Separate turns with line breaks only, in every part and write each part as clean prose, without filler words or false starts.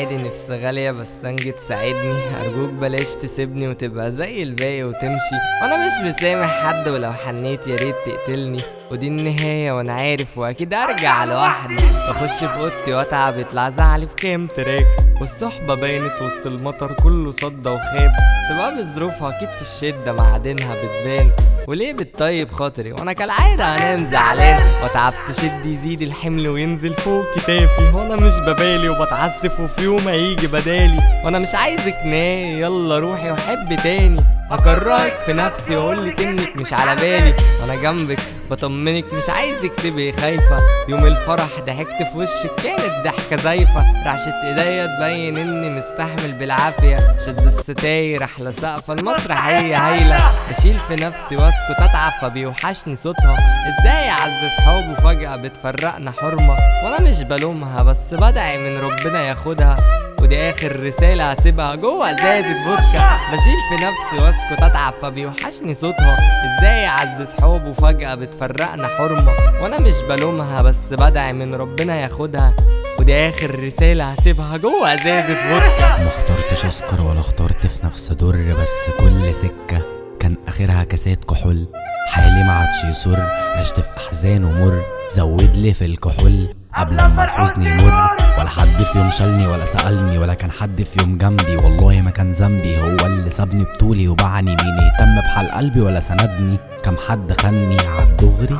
عادي نفسي غالية بس تنجي تساعدني، أرجوك بلاش تسيبني وتبقى زي الباقي وتمشي، وأنا مش مسامح حد ولو حنيت ياريت تقتلني، ودي النهاية وأنا عارف وأكيد أرجع لوحدي، بخش في أوضتي وأتعب يطلع زعلي في كام تراك، والصحبة باينت وسط المطر كله صدى وخاب، سبب ظروفها أكيد في الشدة معادنها بتبان، وليه بتطيب خاطري وانا كالعادة هنام زعلان، واتعب تشد يزيد الحمل وينزل فوق كتافي، وانا مش ببالي وبتعسف وفي يوم هيجي بدالي، وانا مش عايزك ناي يلا روحي وحب تاني، هكرهك في نفسي واقولك انك مش على بالي، وانا جنبك بطمنك مش عايزك تبقي خايفة، يوم الفرح ضحكت في وشك كانت ضحكة زايفة، رعشة ايديا تبين اني مستحمل بالعافية، شد الستاير احلى سقفة المسرحية هايلة، اشيل في نفسي واسكت اتعب فبيوحشني صوتها، ازاي اعز صحابه فجأة بتفرقنا حرمة، وانا مش بلومها بس بدعي من ربنا ياخدها، ودي اخر رسالة هسيبها جوه ازازة فودكا، بشيل في نفسي واسكت اتعب فبيوحشني صوتها، ازاي اعز صحابه فجأة بتفرقنا حرمة، وانا مش بلومها بس بدعي من ربنا ياخدها، ودي اخر رسالة هسيبها جوه ازازة فودكا.
ما اخترتش اسكر ولا اخترت في نفس در، بس كل سكة كان اخرها كاسات كحول، حالي ما عادش يسر، عشت في احزان ومر، زود لي في الكحول قبل ما الحزن يمر، ولا حد في يوم شالني ولا سألني ولا كان حد في يوم جنبي، والله ما كان ذنبي هو اللي سابني بطولي وبعني، مين يهتم بحال قلبي ولا سندني، كم حد خني عالدغري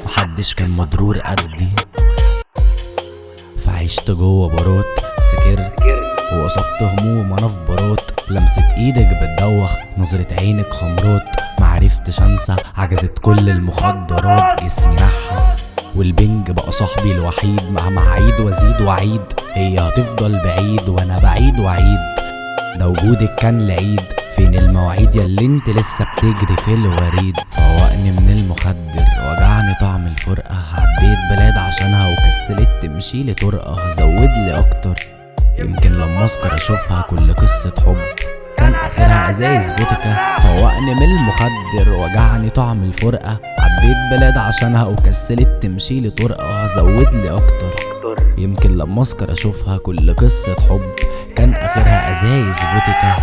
محدش كان مضرور قدي، فعشت جوه باروت سكرت وقصفت هموم وانا في باروت، لمسة ايدك بتدوخ نظرة عينك خمرات، معرفتش انسى عجزت كل المخدرات، جسمي نحس والبنج بقى صاحبي الوحيد، مهما عيد وازيد وعيد هي هتفضل بعيد وانا بعيد وعيد، ده وجودك كان العيد، فين المواعيد ياللي انت لسه بتجري في الوريد، فوقني من المخدر وجعني طعم الفرقة، عديت بلاد عشانها وكسلت تمشيلي طرقة، زودلي اكتر يمكن لما اسكر اشوفها كل قصة حب كان اخرها ازايز فودكا، فوقني من المخدر وجعني طعم الفرقة، عديت بلاد عشانها وكسلت تمشيلي طرقة، زودلي اكتر يمكن لما اسكر اشوفها كل قصة حب كان اخرها ازايز فودكا.